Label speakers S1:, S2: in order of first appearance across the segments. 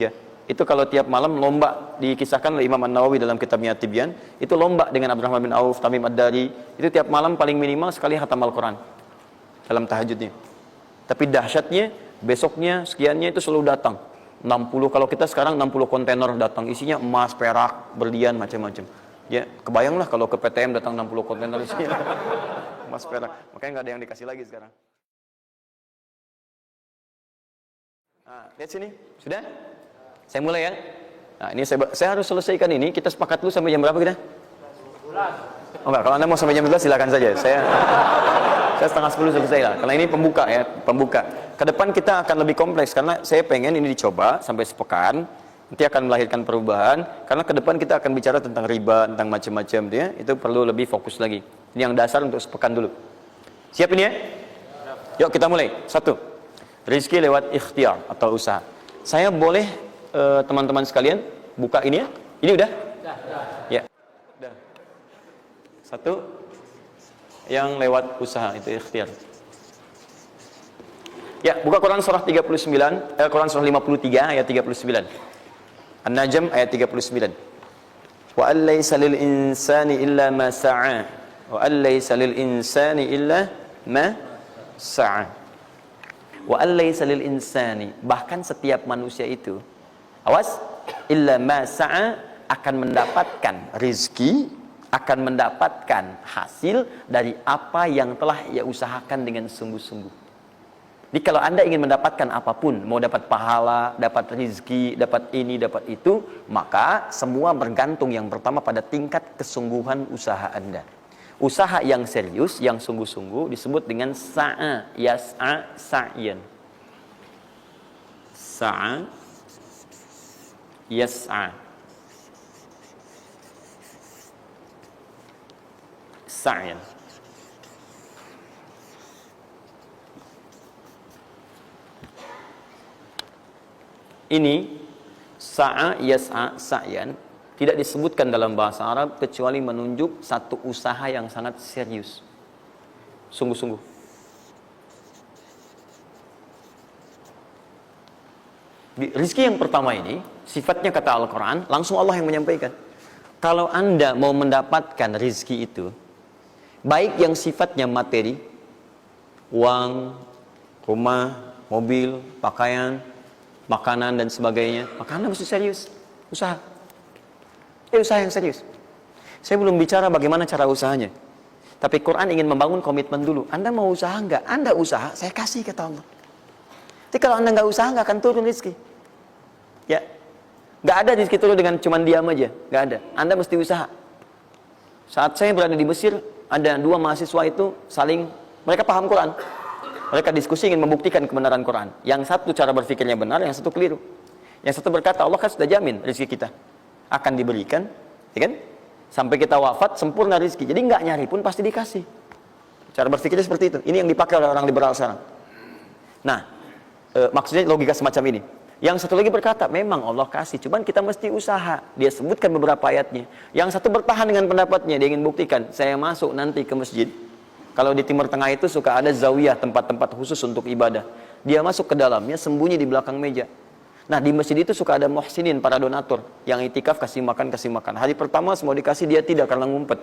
S1: Ya, itu kalau tiap malam lomba, dikisahkan oleh Imam An-Nawawi dalam kitabnya Tibyan, itu lomba dengan Abdurrahman bin Auf, Tamim Ad-Dari, itu tiap malam paling minimal sekali khatam Al-Quran dalam tahajudnya. Tapi dahsyatnya, besoknya sekiannya itu selalu datang 60, kalau kita sekarang 60 kontainer datang, isinya emas, perak, berlian, macam-macam. Ya, kebayanglah kalau ke PTM datang 60 kontainer isinya emas, perak, makanya nggak ada yang dikasih lagi sekarang. Nah, lihat sini, sudah? Saya mulai ya. Nah, ini saya harus selesaikan ini. Kita sepakat dulu sampai jam berapa kita? 11. Oh enggak, kalau Anda mau sampai jam 11 silakan saja. Saya setengah 10 selesai lah. Karena ini pembuka ya, pembuka. Ke depan kita akan lebih kompleks karena saya pengen ini dicoba sampai sepekan. Nanti akan melahirkan perubahan. Karena ke depan kita akan bicara tentang riba, tentang macam-macam ya. Itu perlu lebih fokus lagi. Ini yang dasar untuk sepekan dulu. Siap ini ya? Yuk kita mulai. 1. Rizki lewat ikhtiar atau usaha. Saya boleh teman-teman sekalian buka ini ya. Ini udah? Ya. Udah. 1 yang lewat usaha itu ikhtiar. Ya, buka Quran surah 39, Quran surah 53 ayat 39. An-Najm ayat 39. Wa allaysa lil insani illa ma sa'a. Wa allaysa lil insani illa ma sa'a. Wa allaysa lil insani, bahkan setiap manusia itu, awas, illa ma sa'a, akan mendapatkan rizki, akan mendapatkan hasil dari apa yang telah ia usahakan dengan sungguh-sungguh. Jadi kalau Anda ingin mendapatkan apapun, mau dapat pahala, dapat rizki, dapat ini, dapat itu, maka semua bergantung yang pertama pada tingkat kesungguhan usaha Anda. Usaha yang serius, yang sungguh-sungguh disebut dengan sa'a, yas'a, sa'yan. Sa'a, yas'a, sa'yan. Ini sa'a, yas'a, sa'yan tidak disebutkan dalam bahasa Arab kecuali menunjuk satu usaha yang sangat serius, sungguh-sungguh. Rizki yang pertama ini sifatnya kata Al-Quran, langsung Allah yang menyampaikan. Kalau Anda mau mendapatkan rizki itu, baik yang sifatnya materi, uang, rumah, mobil, pakaian, makanan dan sebagainya, maka Anda mesti serius usaha. Usaha yang serius. Saya belum bicara bagaimana cara usahanya, tapi Quran ingin membangun komitmen dulu. Anda mau usaha enggak? Anda usaha, saya kasih kata Allah. Tapi kalau Anda enggak usaha, enggak akan turun rezeki. Ya, enggak ada rezeki turun dengan cuman diam aja, enggak ada. Anda mesti usaha. Saat saya berada di Mesir, ada 2 mahasiswa itu saling, mereka paham Quran. Mereka diskusi ingin membuktikan kebenaran Quran. Yang satu cara berpikirnya benar, yang satu keliru. Yang satu berkata, Allah kan sudah jamin rezeki kita akan diberikan, ya kan? Sampai kita wafat sempurna rezeki. Jadi nggak nyari pun pasti dikasih. Cara berpikirnya seperti itu. Ini yang dipakai oleh orang liberal sekarang. Nah, maksudnya logika semacam ini. Yang satu lagi berkata, memang Allah kasih, cuman kita mesti usaha. Dia sebutkan beberapa ayatnya. Yang satu bertahan dengan pendapatnya, dia ingin buktikan, saya masuk nanti ke masjid. Kalau di Timur Tengah itu suka ada zawiyah, tempat-tempat khusus untuk ibadah. Dia masuk ke dalamnya, sembunyi di belakang meja. Nah, di masjid itu suka ada muhsinin, para donatur, yang itikaf kasih makan. Hari pertama semua dikasih, dia tidak, karena ngumpet.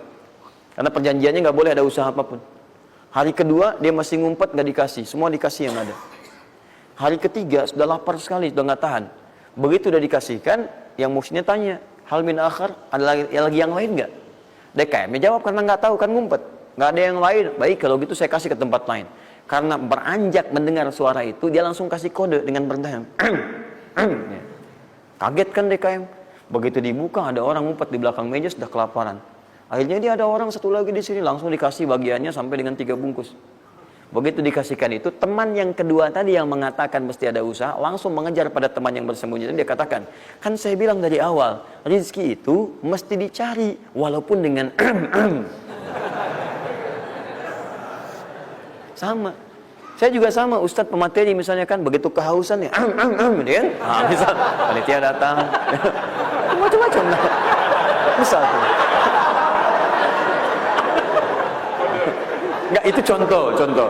S1: Karena perjanjiannya nggak boleh ada usaha apapun. Hari kedua dia masih ngumpet, nggak dikasih, semua dikasih yang ada. Hari ketiga sudah lapar sekali, sudah nggak tahan. Begitu udah dikasihkan, yang muhsinnya tanya, hal min akhar, ada lagi yang lain nggak? DKM jawab karena nggak tahu, kan ngumpet, nggak ada yang lain. Baik, kalau gitu saya kasih ke tempat lain. Karena beranjak mendengar suara itu, dia langsung kasih kode dengan bertahan. Kaget kan DKM. Begitu dibuka ada orang ngumpet di belakang meja, sudah kelaparan. Akhirnya dia ada orang satu lagi di sini, langsung dikasih bagiannya sampai dengan 3 bungkus. Begitu dikasihkan itu, teman yang kedua tadi yang mengatakan mesti ada usaha langsung mengejar pada teman yang bersembunyi. Dan dia katakan, kan saya bilang dari awal, rezeki itu mesti dicari walaupun dengan sama. Saya juga sama, Ustadz pemateri misalnya kan, begitu kehausan ya, dia kan, misal panitia datang, macam-macam lah, misal. Enggak, itu contoh.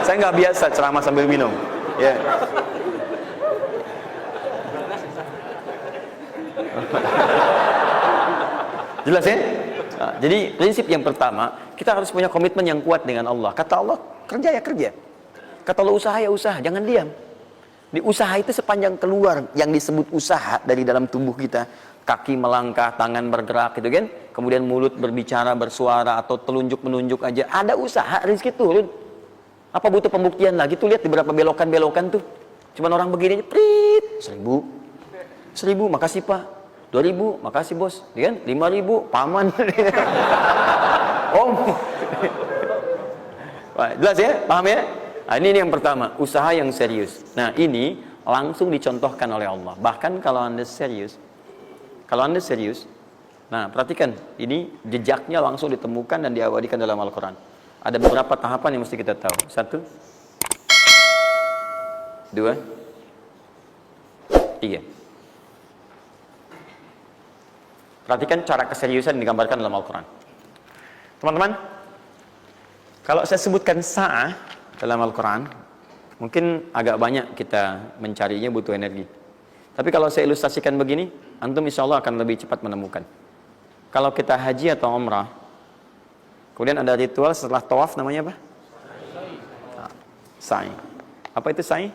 S1: Saya nggak biasa ceramah sambil minum, ya. Jelas ya? Nah, jadi prinsip yang pertama, kita harus punya komitmen yang kuat dengan Allah. Kata Allah, kerja ya kerja. Kata Allah, usaha ya usaha, jangan diam. Di usaha itu sepanjang keluar yang disebut usaha dari dalam tubuh kita, kaki melangkah, tangan bergerak gitu kan, kemudian mulut berbicara, bersuara, atau telunjuk menunjuk aja, ada usaha, rezeki turun. Apa butuh pembuktian lagi? Tuh lihat di beberapa belokan-belokan tuh, cuman orang begini aja, prit, 1.000, makasih Pak, 2.000, makasih bos, ya kan, 5.000, paman. Om. Wah, jelas ya, paham ya? Nah, ini yang pertama, usaha yang serius. Nah, ini langsung dicontohkan oleh Allah. Bahkan kalau Anda serius, nah perhatikan, ini jejaknya langsung ditemukan dan diabadikan dalam Al-Quran. Ada beberapa tahapan yang mesti kita tahu. 1, 2, 3. Perhatikan cara keseriusan yang digambarkan dalam Al-Quran. Teman-teman, kalau saya sebutkan sa'ah dalam Al-Quran, mungkin agak banyak kita mencarinya, butuh energi. Tapi kalau saya ilustrasikan begini, antum insya Allah akan lebih cepat menemukan. Kalau kita haji atau umrah, kemudian ada ritual setelah tawaf, namanya apa? Sa'i. Apa itu sa'i?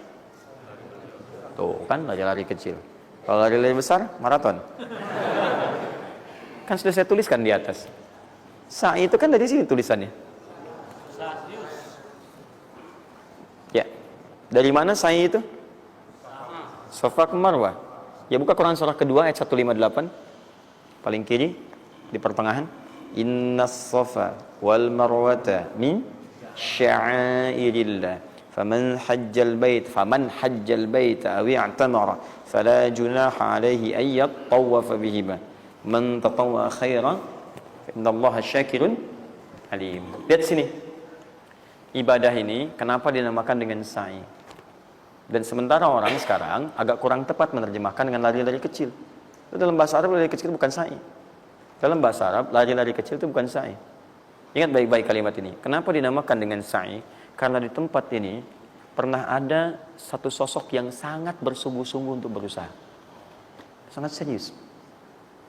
S1: Tuh kan, lari-lari kecil. Kalau lari-lari besar, maraton. Kan sudah saya tuliskan di atas. Sa'i itu kan dari sini tulisannya. Ya, dari mana sa'i itu? Safa ke Marwah. Ya, buka Quran surah kedua ayat 158, paling kiri di pertengahan. Innas safa wal marwata min sya'airillah. Faman hajjal bait aw i'tamara fala junaha alaihi ay yattawafa bihima. Man tatawwa khairan fa innallaha syakirun alim. Lihat sini. Ibadah ini kenapa dinamakan dengan sa'i? Dan sementara orang sekarang agak kurang tepat menerjemahkan dengan lari-lari kecil. Itu dalam bahasa Arab lari kecil bukan sa'i. Dalam bahasa Arab lari-lari kecil itu bukan sa'i. Ingat baik-baik kalimat ini. Kenapa dinamakan dengan sa'i? Karena di tempat ini pernah ada satu sosok yang sangat bersungguh-sungguh untuk berusaha. Sangat serius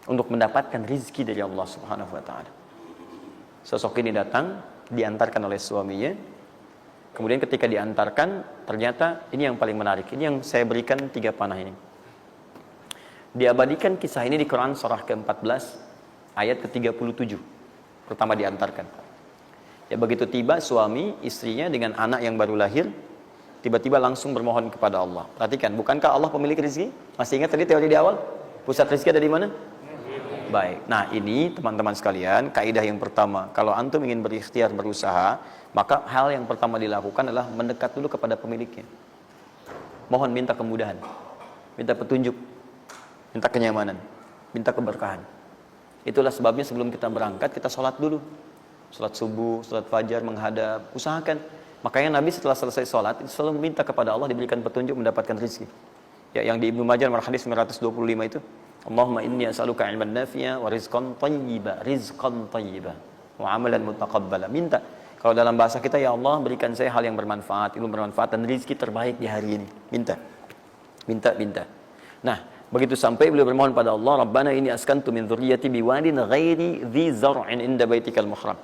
S1: untuk mendapatkan rizki dari Allah Subhanahu wa taala. Sosok ini datang, diantarkan oleh suaminya. Kemudian ketika diantarkan, ternyata ini yang paling menarik. Ini yang saya berikan 3 panah ini. Diabadikan kisah ini di Quran surah ke-14 ayat ke-37. Pertama diantarkan. Ya, begitu tiba suami, istrinya dengan anak yang baru lahir, tiba-tiba langsung bermohon kepada Allah. Perhatikan, bukankah Allah pemilik rezeki? Masih ingat tadi teori di awal? Pusat rezeki ada di mana? Baik. Nah, ini teman-teman sekalian, kaidah yang pertama, kalau antum ingin berikhtiar berusaha, maka hal yang pertama dilakukan adalah mendekat dulu kepada pemiliknya. Mohon minta kemudahan, minta petunjuk, minta kenyamanan, minta keberkahan. Itulah sebabnya sebelum kita berangkat, kita sholat dulu. Sholat subuh, sholat fajar, menghadap, usahakan. Makanya Nabi setelah selesai sholat, itu selalu meminta kepada Allah diberikan petunjuk mendapatkan rezeki. Ya, yang di Ibnu Majah nomor hadis 925 itu, Allahumma inni as'aluka ilman nafi'a wa rizqan thayyiba wa amalan mutaqabbala. Minta. Kalau dalam bahasa kita, ya Allah berikan saya hal yang bermanfaat, ilmu bermanfaat dan rezeki terbaik di hari ini. Minta. Nah, begitu sampai beliau bermohon pada Allah, Rabbana inni askantu min dzurriyyati biwadin ghairi dzi zar'in inda baitikal muhram.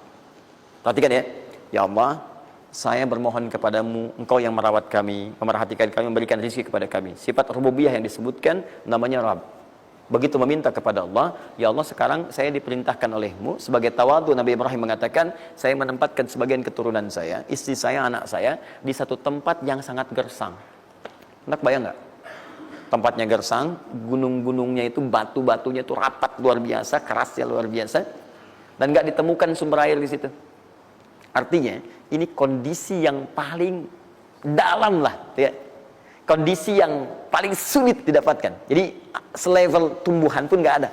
S1: Perhatikan ya. Ya Allah, saya bermohon kepadamu, Engkau yang merawat kami, memerhatikan kami, memberikan rezeki kepada kami. Sifat rububiyah yang disebutkan namanya Rabb. Begitu meminta kepada Allah, ya Allah sekarang saya diperintahkan olehmu sebagai tawadhu. Nabi Ibrahim mengatakan, saya menempatkan sebagian keturunan saya, istri saya, anak saya di satu tempat yang sangat gersang. Anda bayang nggak? Tempatnya gersang, gunung-gunungnya itu, batu-batunya itu rapat luar biasa, kerasnya luar biasa, dan nggak ditemukan sumber air di situ. Artinya ini kondisi yang paling dalam lah, ya. Kondisi yang paling sulit didapatkan. Jadi selevel tumbuhan pun nggak ada.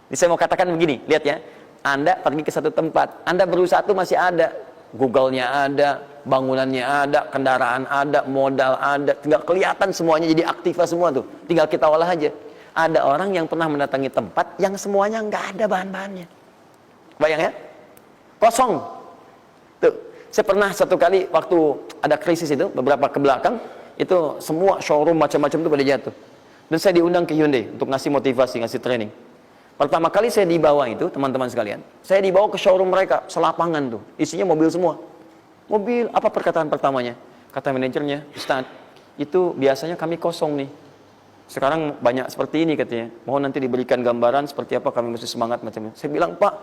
S1: Jadi saya mau katakan begini, lihat ya. Anda pergi ke satu tempat, Anda berusaha tuh masih ada, Google-nya ada, bangunannya ada, kendaraan ada, modal ada, tinggal kelihatan semuanya jadi aktiva semua tuh. Tinggal kita olah aja. Ada orang yang pernah mendatangi tempat yang semuanya nggak ada bahan-bahannya. Bayang ya? Kosong. Tuh, saya pernah satu kali waktu ada krisis itu beberapa ke belakang, itu semua showroom macam-macam itu pada jatuh. Dan saya diundang ke Hyundai untuk ngasih motivasi, ngasih training. Pertama kali saya dibawa itu, teman-teman sekalian, saya dibawa ke showroom mereka, selapangan tuh, isinya mobil semua. Mobil, apa perkataan pertamanya? Kata manajernya, Ustadz, itu biasanya kami kosong nih. Sekarang banyak seperti ini katanya. Mohon nanti diberikan gambaran seperti apa kami mesti semangat macamnya. Saya bilang, Pak,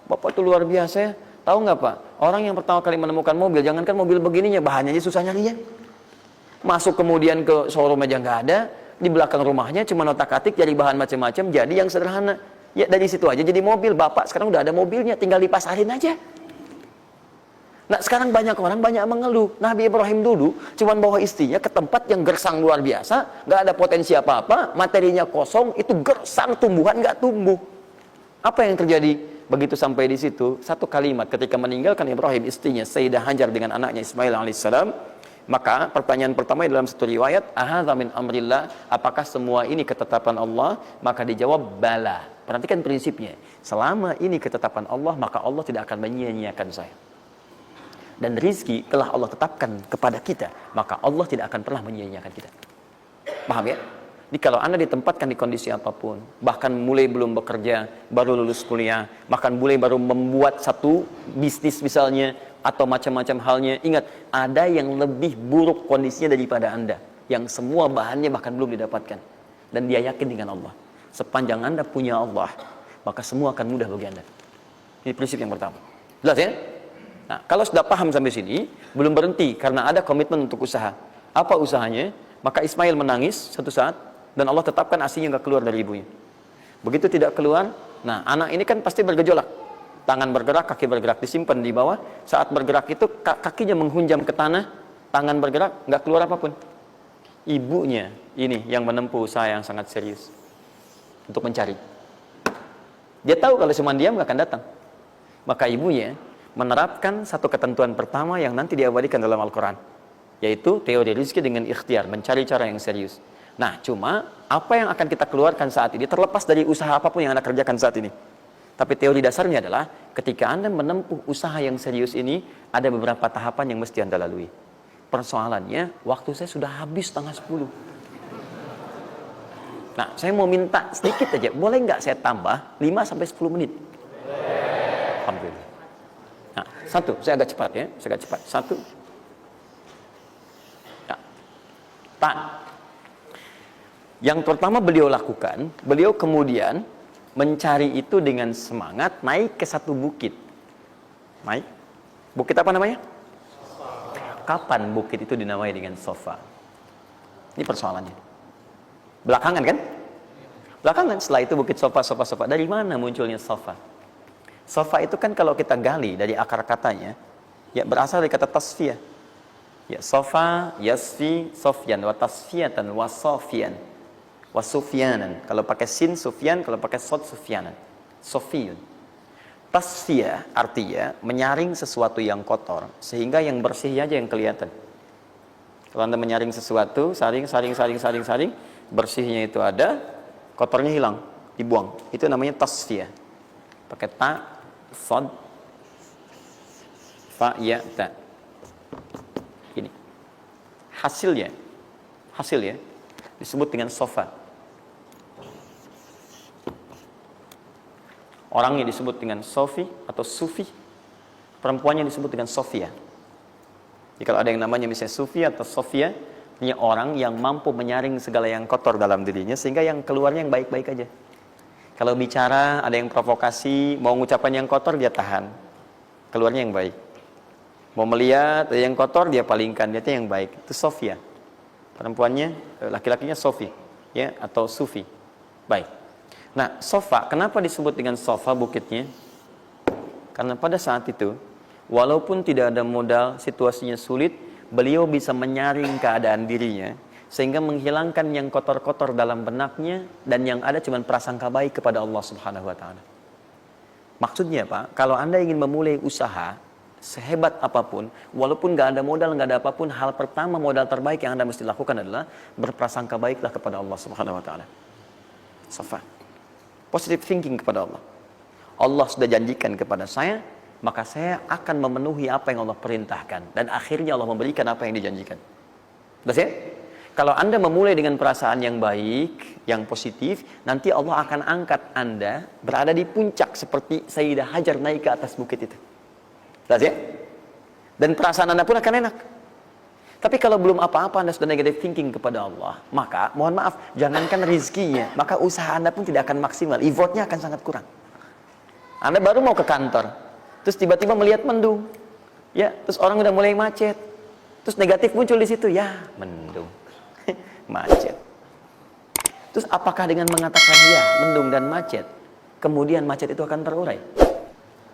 S1: Bapak itu luar biasa ya. Tahu nggak Pak, orang yang pertama kali menemukan mobil, jangankan mobil begininya, bahannya aja susah nyarinya. Masuk kemudian ke showroom aja nggak ada, di belakang rumahnya cuma otak-atik cari bahan macam-macam, jadi yang sederhana. Ya dari situ aja jadi mobil. Bapak sekarang udah ada mobilnya, tinggal dipasarin aja. Nah sekarang banyak orang banyak mengeluh. Nabi Ibrahim dulu cuma bawa istrinya ke tempat yang gersang luar biasa, nggak ada potensi apa-apa, materinya kosong, itu gersang, tumbuhan nggak tumbuh. Apa yang terjadi begitu sampai di situ? Satu kalimat ketika meninggalkan Ibrahim istrinya Sayyidah Hajar dengan anaknya Ismail alaihissalam, maka pertanyaan pertama dalam satu riwayat, ahadza min amrillah, apakah semua ini ketetapan Allah? Maka dijawab bala. Perhatikan prinsipnya, selama ini ketetapan Allah, maka Allah tidak akan menyia-nyiakan saya. Dan rizki telah Allah tetapkan kepada kita, maka Allah tidak akan pernah menyia-nyiakan kita. Paham ya? Jadi kalau Anda ditempatkan di kondisi apapun, bahkan mulai belum bekerja, baru lulus kuliah, bahkan mulai baru membuat satu bisnis misalnya, atau macam-macam halnya, ingat, ada yang lebih buruk kondisinya daripada Anda, yang semua bahannya bahkan belum didapatkan. Dan dia yakin dengan Allah. Sepanjang Anda punya Allah, maka semua akan mudah bagi Anda. Ini prinsip yang pertama. Jelas ya? Nah, kalau sudah paham sampai sini, belum berhenti karena ada komitmen untuk usaha. Apa usahanya? Maka Ismail menangis satu saat dan Allah tetapkan ASInya nggak keluar dari ibunya. Begitu tidak keluar, nah anak ini kan pasti bergejolak. Tangan bergerak, kaki bergerak, disimpan di bawah. Saat bergerak itu kakinya menghunjam ke tanah, tangan bergerak, nggak keluar apapun. Ibunya ini yang menempuh usaha yang sangat serius untuk mencari. Dia tahu kalau cuma diam nggak akan datang. Maka ibunya menerapkan satu ketentuan pertama yang nanti diabadikan dalam Al-Quran, yaitu teori rezeki dengan ikhtiar, mencari cara yang serius. Nah, cuma apa yang akan kita keluarkan saat ini terlepas dari usaha apapun yang Anda kerjakan saat ini. Tapi teori dasarnya adalah ketika Anda menempuh usaha yang serius ini, ada beberapa tahapan yang mesti Anda lalui. Persoalannya, waktu saya sudah habis 9:30. Nah, saya mau minta sedikit aja, boleh nggak saya tambah 5-10 menit? Alhamdulillah. Nah, satu, saya agak cepat ya, saya agak cepat. Satu. Nah, tak. Yang pertama beliau lakukan, beliau kemudian mencari itu dengan semangat, naik ke satu bukit. Naik. Bukit apa namanya? Kapan bukit itu dinamai dengan Sofa? Ini persoalannya. Belakangan kan? Belakangan, setelah itu bukit Sofa. Dari mana munculnya Sofa? Sofa itu kan kalau kita gali dari akar katanya, ya berasal dari kata tasfiyah. Ya, Sofa, yasfi, sofyan, wa tasfiyatan, wa sofian, wa sufyanan. Kalau pakai sin, sufyan, kalau pakai sod, sufyanan. Sofiyun. Tasfiyah artinya menyaring sesuatu yang kotor, sehingga yang bersih aja yang kelihatan. Kalau Anda menyaring sesuatu, saring, bersihnya itu ada, kotornya hilang, dibuang. Itu namanya tasfiyah. Pakai ta, sod, fa, ya, ta. Ini. Hasilnya disebut dengan sofa. Orangnya disebut dengan Sofi atau Sufi. Perempuannya disebut dengan Sofia. Jadi kalau ada yang namanya misalnya Sufi atau Sofia, ini orang yang mampu menyaring segala yang kotor dalam dirinya, sehingga yang keluarnya yang baik-baik aja. Kalau bicara, ada yang provokasi, mau ngucapkan yang kotor, dia tahan. Keluarnya yang baik. Mau melihat, ada yang kotor, dia palingkan. Dia yang baik. Itu Sofia. Perempuannya, laki-lakinya Sofi. Ya, atau Sufi. Baik. Nah, Sofa, kenapa disebut dengan Sofa bukitnya? Karena pada saat itu, walaupun tidak ada modal, situasinya sulit, beliau bisa menyaring keadaan dirinya, sehingga menghilangkan yang kotor-kotor dalam benaknya, dan yang ada cuma prasangka baik kepada Allah Subhanahu wa Ta'ala. Maksudnya Pak, kalau Anda ingin memulai usaha sehebat apapun, walaupun nggak ada modal, nggak ada apapun, hal pertama modal terbaik yang Anda mesti lakukan adalah berprasangka baiklah kepada Allah Subhanahu wa Ta'ala. Safa. Positive thinking kepada Allah. Allah sudah janjikan kepada saya, maka saya akan memenuhi apa yang Allah perintahkan, dan akhirnya Allah memberikan apa yang dijanjikan. Betul ya? Kalau Anda memulai dengan perasaan yang baik, yang positif, nanti Allah akan angkat Anda berada di puncak seperti Sayyidah Hajar naik ke atas bukit itu. Jelas ya? Dan perasaan Anda pun akan enak. Tapi kalau belum apa-apa Anda sudah negative thinking kepada Allah, maka mohon maaf, jangankan rizkinya, maka usaha Anda pun tidak akan maksimal, effortnya akan sangat kurang. Anda baru mau ke kantor, terus tiba-tiba melihat mendung, ya, terus orang udah mulai macet, terus negatif muncul di situ, ya, mendung. Macet. Terus apakah dengan mengatakan ya, mendung dan macet, kemudian macet itu akan terurai?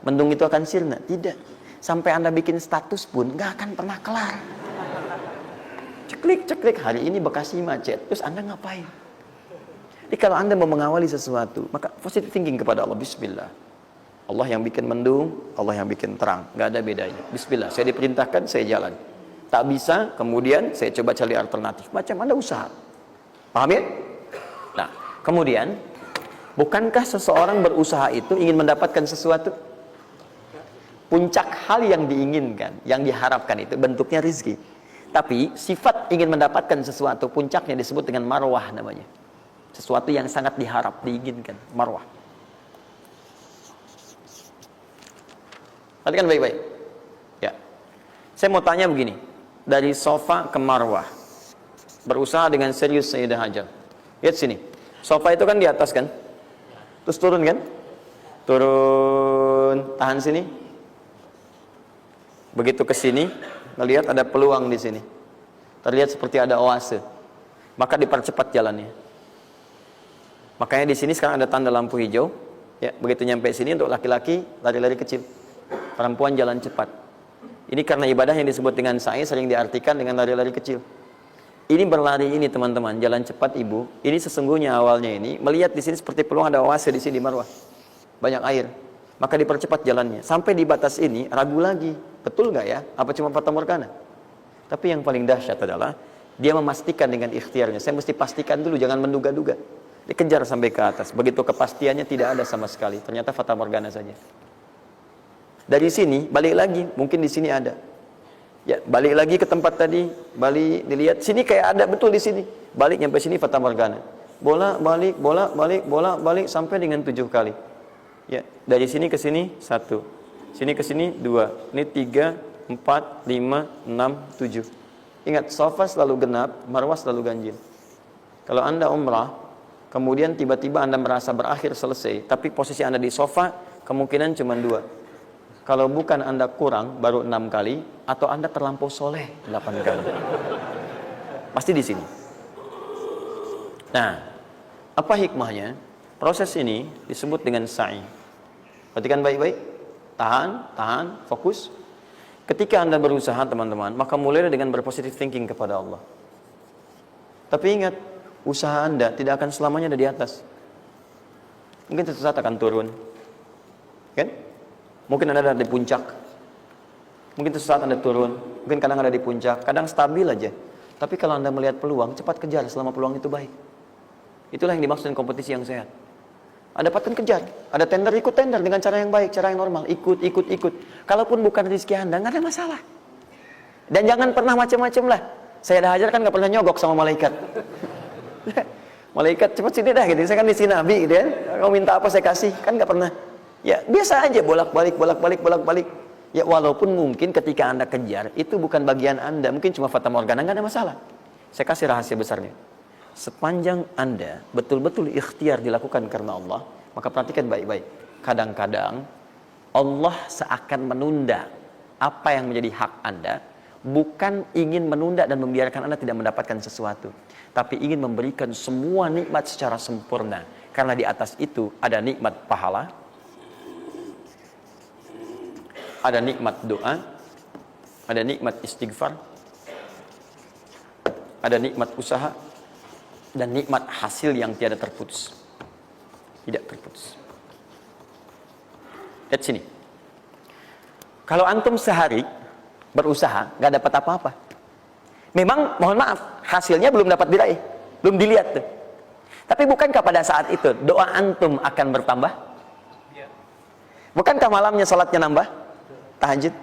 S1: Mendung itu akan sirna? Tidak. Sampai Anda bikin status pun nggak akan pernah kelar. Ceklik, hari ini Bekasi macet. Terus Anda ngapain? Jadi kalau Anda mau mengawali sesuatu, maka positive thinking kepada Allah. Bismillah. Allah yang bikin mendung, Allah yang bikin terang. Nggak ada bedanya. Bismillah. Saya diperintahkan, saya jalan. Tak bisa, kemudian saya coba cari alternatif. Macam Anda usaha. Paham ya? Nah, kemudian, bukankah seseorang berusaha itu ingin mendapatkan sesuatu? Puncak hal yang diinginkan, yang diharapkan itu bentuknya rizki. Tapi, sifat ingin mendapatkan sesuatu, puncaknya disebut dengan marwah namanya. Sesuatu yang sangat diharap, diinginkan. Marwah. Perhatikan baik-baik. Ya. Saya mau tanya begini. Dari sofa ke marwah, berusaha dengan serius Sayyidah Hajar. Lihat sini, sofa itu kan di atas kan, terus turun kan, turun, tahan sini. Begitu ke sini, ngelihat ada peluang di sini, terlihat seperti ada oase, maka dipercepat jalannya. Makanya di sini sekarang ada tanda lampu hijau. Ya, begitu nyampe sini untuk laki-laki lari-lari kecil, perempuan jalan cepat. Ini karena ibadah yang disebut dengan sa'i sering diartikan dengan lari-lari kecil. Ini berlari ini teman-teman, jalan cepat ibu. Ini sesungguhnya awalnya ini melihat di sini seperti peluang ada oase di sini di marwah. Banyak air. Maka dipercepat jalannya. Sampai di batas ini ragu lagi. Betul nggak ya? Apa cuma fata morgana? Tapi yang paling dahsyat adalah dia memastikan dengan ikhtiarnya. Saya mesti pastikan dulu, jangan menduga-duga. Dikejar sampai ke atas. Begitu kepastiannya tidak ada sama sekali. Ternyata fata morgana saja. Dari sini balik lagi, mungkin di sini ada. Ya, balik lagi ke tempat tadi, balik dilihat sini kayak ada betul di sini. Balik nyampe sini fata morgana. Bola balik, bola balik, bola balik sampai dengan 7 kali. Ya, dari sini ke sini 1. Sini ke sini 2. Ini 3, 4, 5, 6, 7. Ingat, sofa selalu genap, marwah selalu ganjil. Kalau Anda umrah, kemudian tiba-tiba Anda merasa berakhir selesai, tapi posisi Anda di sofa kemungkinan cuma 2. Kalau bukan Anda kurang baru 6 kali, atau Anda terlampau soleh 8 kali. Pasti di sini. Nah, apa hikmahnya? Proses ini disebut dengan sa'i. Perhatikan baik-baik. Tahan, fokus. Ketika Anda berusaha teman-teman, maka mulailah dengan berpositive thinking kepada Allah. Tapi ingat, usaha Anda tidak akan selamanya ada di atas. Mungkin suatu saat akan turun. Kan? Mungkin Anda ada di puncak. Mungkin suatu saat Anda turun. Mungkin kadang ada di puncak. Kadang stabil aja. Tapi kalau Anda melihat peluang, cepat kejar selama peluang itu baik. Itulah yang dimaksud dengan kompetisi yang sehat. Anda dapatkan kejar. Ada tender, ikut tender dengan cara yang baik, cara yang normal. Ikut. Kalaupun bukan rezeki Anda, nggak ada masalah. Dan jangan pernah macam-macam lah. Saya dah ajar kan nggak pernah nyogok sama malaikat. Malaikat cepat sini dah gitu. Saya kan di sini Nabi gitu ya. Kau minta apa saya kasih, kan nggak pernah. Ya biasa aja bolak-balik. Ya walaupun mungkin ketika Anda kejar itu bukan bagian Anda, mungkin cuma fata morgana, nggak ada masalah. Saya kasih rahasia besarnya. Sepanjang Anda betul-betul ikhtiar dilakukan karena Allah, maka perhatikan baik-baik. Kadang-kadang Allah seakan menunda apa yang menjadi hak Anda, bukan ingin menunda dan membiarkan Anda tidak mendapatkan sesuatu, tapi ingin memberikan semua nikmat secara sempurna. Karena di atas itu ada nikmat pahala, ada nikmat doa, ada nikmat istighfar, ada nikmat usaha, dan nikmat hasil yang tiada terputus. Tidak terputus. Lihat sini. Kalau antum sehari berusaha, gak dapat apa-apa. Memang, mohon maaf, hasilnya belum dapat diraih. Belum dilihat tuh. Tapi bukankah pada saat itu, doa antum akan bertambah? Bukankah malamnya salatnya nambah? Tahajud?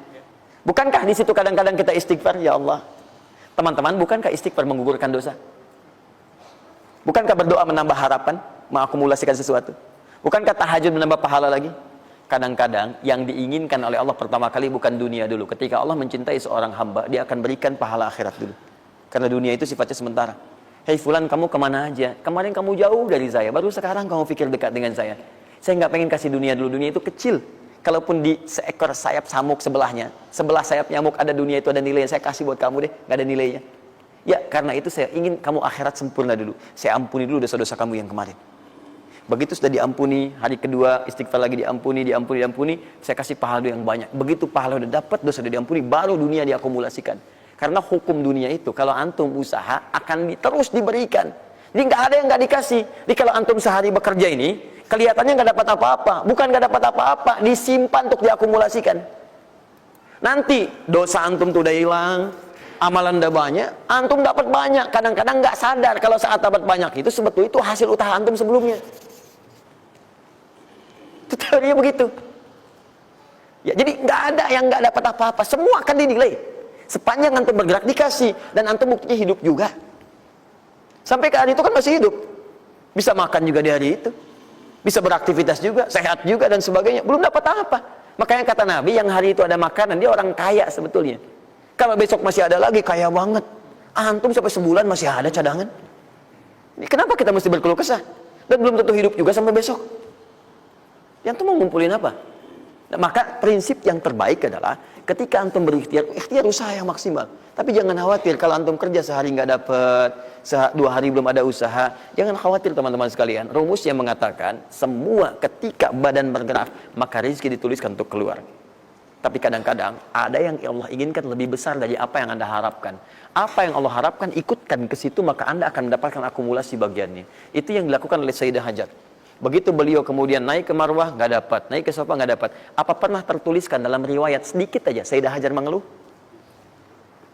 S1: Bukankah di situ kadang-kadang kita istighfar? Ya Allah. Teman-teman, bukankah istighfar menggugurkan dosa? Bukankah berdoa menambah harapan, mengakumulasikan sesuatu? Bukankah tahajud menambah pahala lagi? Kadang-kadang yang diinginkan oleh Allah pertama kali bukan dunia dulu. Ketika Allah mencintai seorang hamba, dia akan berikan pahala akhirat dulu. Karena dunia itu sifatnya sementara. Hei fulan, kamu kemana aja? Kemarin kamu jauh dari saya, baru sekarang kamu pikir dekat dengan saya. Saya nggak pengen kasih dunia dulu, dunia itu kecil. Kalaupun di seekor sayap samuk sebelahnya, sebelah sayap nyamuk ada dunia itu ada nilainya, saya kasih buat kamu deh, nggak ada nilainya. Ya, karena itu saya ingin kamu akhirat sempurna dulu. Saya ampuni dulu dosa-dosa kamu yang kemarin. Begitu sudah diampuni, hari kedua istighfar lagi diampuni, saya kasih pahala yang banyak. Begitu pahala udah dapat, dosa udah diampuni, baru dunia diakumulasikan. Karena hukum dunia itu, kalau antum usaha akan terus diberikan. Jadi nggak ada yang nggak dikasih. Jadi kalau antum sehari bekerja ini, kelihatannya nggak dapat apa-apa. Bukan nggak dapat apa-apa, disimpan untuk diakumulasikan. Nanti dosa antum tuh udah hilang, amalan udah banyak, antum dapat banyak. Kadang-kadang nggak sadar kalau saat dapat banyak itu sebetulnya itu hasil usaha antum sebelumnya. Itu teorinya begitu. Ya, jadi nggak ada yang nggak dapat apa-apa, semua akan dinilai. Sepanjang antum bergerak dikasih, dan antum buktinya hidup juga. Sampai ke hari itu kan masih hidup, bisa makan juga di hari itu, bisa beraktivitas juga, sehat juga dan sebagainya. Belum dapat apa. Makanya kata Nabi, yang hari itu ada makanan, dia orang kaya sebetulnya. Kalau besok masih ada lagi, kaya banget. Antum sampai sebulan masih ada cadangan. Kenapa kita mesti berkeluh kesah? Dan belum tentu hidup juga sampai besok. Yang tuh mau ngumpulin apa? Nah, maka prinsip yang terbaik adalah ketika antum berikhtiar, ikhtiar usaha yang maksimal. Tapi jangan khawatir kalau antum kerja sehari nggak dapat, 2 hari belum ada usaha. Jangan khawatir teman-teman sekalian. Rumus yang mengatakan semua ketika badan bergerak maka rezeki dituliskan untuk keluar. Tapi kadang-kadang ada yang Allah inginkan lebih besar dari apa yang Anda harapkan. Apa yang Allah harapkan ikutkan ke situ, maka Anda akan mendapatkan akumulasi bagiannya. Itu yang dilakukan oleh Sayyidah Hajar. Begitu beliau kemudian naik ke Marwah, nggak dapat, naik ke Safa nggak dapat. Apa pernah tertuliskan dalam riwayat sedikit aja Sayyidah Hajar mengeluh?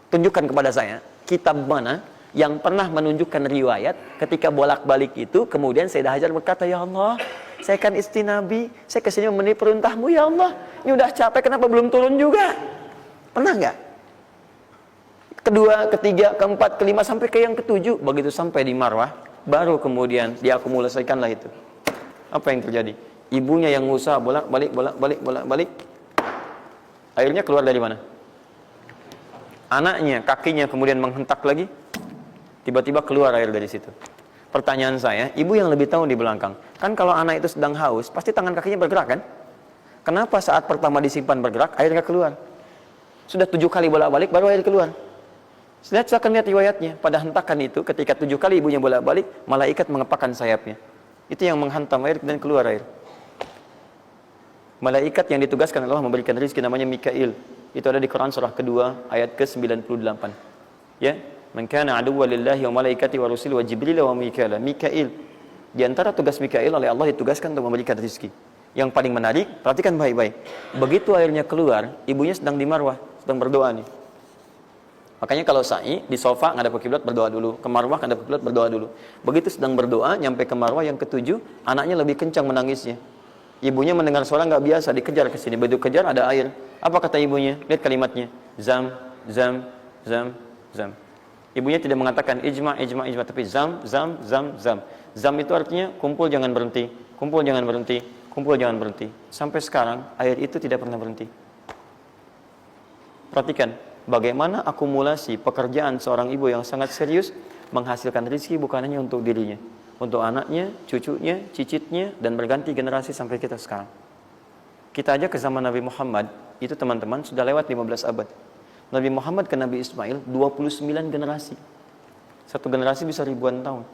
S1: Tunjukkan kepada saya kitab mana yang pernah menunjukkan riwayat ketika bolak-balik itu kemudian Sayyidah Hajar berkata, ya Allah, saya kan istri Nabi, saya kesini memenuhi perintahmu ya Allah. Ini udah capek, kenapa belum turun juga? Pernah nggak? Kedua, ketiga, keempat, kelima sampai ke yang ketujuh. Begitu sampai di Marwah, baru kemudian diakumulasikanlah itu. Apa yang terjadi? Ibunya yang usaha bolak-balik. Akhirnya keluar dari mana? Anaknya, kakinya kemudian menghentak lagi. Tiba-tiba keluar air dari situ. Pertanyaan saya, ibu yang lebih tahu di belakang. Kan kalau anak itu sedang haus, pasti tangan kakinya bergerak kan? Kenapa saat pertama disimpan bergerak, airnya keluar? Sudah 7 kali bolak-balik, baru air keluar. Silakan lihat riwayatnya. Pada hentakan itu, ketika 7 kali ibunya bolak-balik, malaikat mengepakkan sayapnya. Itu yang menghantam air dan keluar air. Malaikat yang ditugaskan Allah memberikan rezeki namanya Mikail. Itu ada di Quran surah kedua ayat ke-98. Ya, man kana aduwwan lillahi wa malaikati wa rusuli wa jibril wa mikail. Mikail. Di antara tugas Mikail oleh Allah ditugaskan untuk memberikan rezeki. Yang paling menarik, perhatikan baik-baik. Begitu airnya keluar, ibunya sedang di Marwah, sedang berdoa nih. Makanya kalau sa'i di sofa ngadep ke kiblat berdoa dulu, ke Marwah ngadep ke kiblat berdoa dulu. Begitu sedang berdoa nyampe ke Marwah yang ketujuh, anaknya lebih kencang menangisnya. Ibunya mendengar suara nggak biasa, dikejar ke sini. Begitu kejar ada air. Apa kata ibunya? Lihat kalimatnya. Zam, zam, zam, zam. Ibunya tidak mengatakan ijma, tapi zam, zam, zam, zam. Zam itu artinya kumpul jangan berhenti, kumpul jangan berhenti, kumpul jangan berhenti. Sampai sekarang air itu tidak pernah berhenti. Perhatikan bagaimana akumulasi pekerjaan seorang ibu yang sangat serius menghasilkan rezeki bukan hanya untuk dirinya, untuk anaknya, cucunya, cicitnya, dan berganti generasi sampai kita sekarang. Kita aja ke zaman Nabi Muhammad, itu teman-teman sudah lewat 15 abad. Nabi Muhammad ke Nabi Ismail 29 generasi. Satu generasi bisa ribuan tahun.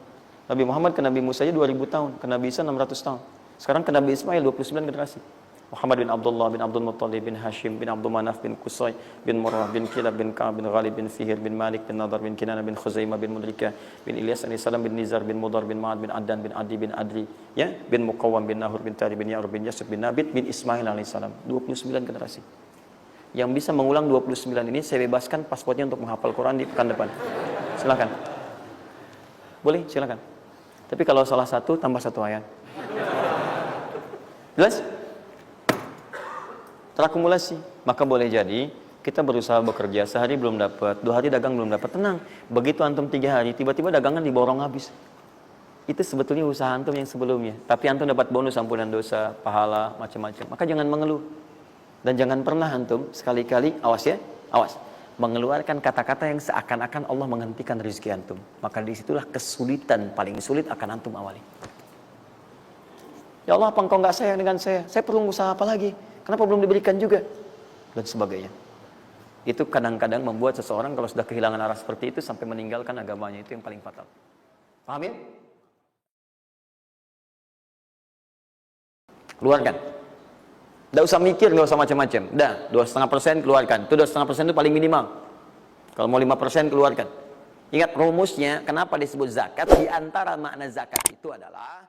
S1: Nabi Muhammad ke Nabi Musa aja 2000 tahun, ke Nabi Isa 600 tahun. Sekarang ke Nabi Ismail 29 generasi. Muhammad bin Abdullah bin Abdul Muttalib bin Hashim bin Abdul Manaf bin Qusay bin Murrah bin Kilab bin Ka'ab bin Ghalib bin Fihir bin Malik bin Nadar bin Kinana bin Khuzaimah bin Mudrika bin Ilyas alaihissalam bin Nizar bin Mudar bin Ma'ad bin Addan bin Adi bin Adri, ya, bin Muqawwam bin Nahur bin Tari bin Ya'rub bin Yasib bin Nabit bin Ismail alaihissalam. 29 generasi. Yang bisa mengulang 29 ini saya bebaskan paspornya untuk menghafal Quran di pekan depan. Silakan. Boleh, silakan. Tapi kalau salah satu tambah 1 ayat. Jelas? Terakumulasi. Maka boleh jadi kita berusaha bekerja, sehari belum dapat, 2 hari dagang belum dapat, tenang. Begitu antum 3 hari, tiba-tiba dagangan diborong habis. itu sebetulnya usaha antum yang sebelumnya. Tapi antum dapat bonus ampunan dosa, pahala, macam-macam. Maka jangan mengeluh. Dan jangan pernah antum sekali-kali, awas ya, awas, mengeluarkan kata-kata yang seakan-akan Allah menghentikan rezeki antum. Maka disitulah kesulitan paling sulit akan antum awali. Ya Allah, apa engkau nggak sayang dengan saya? Saya perlu usaha apa lagi? Kenapa belum diberikan juga? Dan sebagainya. Itu kadang-kadang membuat seseorang kalau sudah kehilangan arah seperti itu sampai meninggalkan agamanya, itu yang paling fatal. Paham ya? Keluarkan. Tidak usah mikir, nggak usah macam-macam. Dah, 2,5% keluarkan. Itu 2,5% itu paling minimal. Kalau mau 5% keluarkan. Ingat rumusnya, kenapa disebut zakat? Di antara makna zakat itu adalah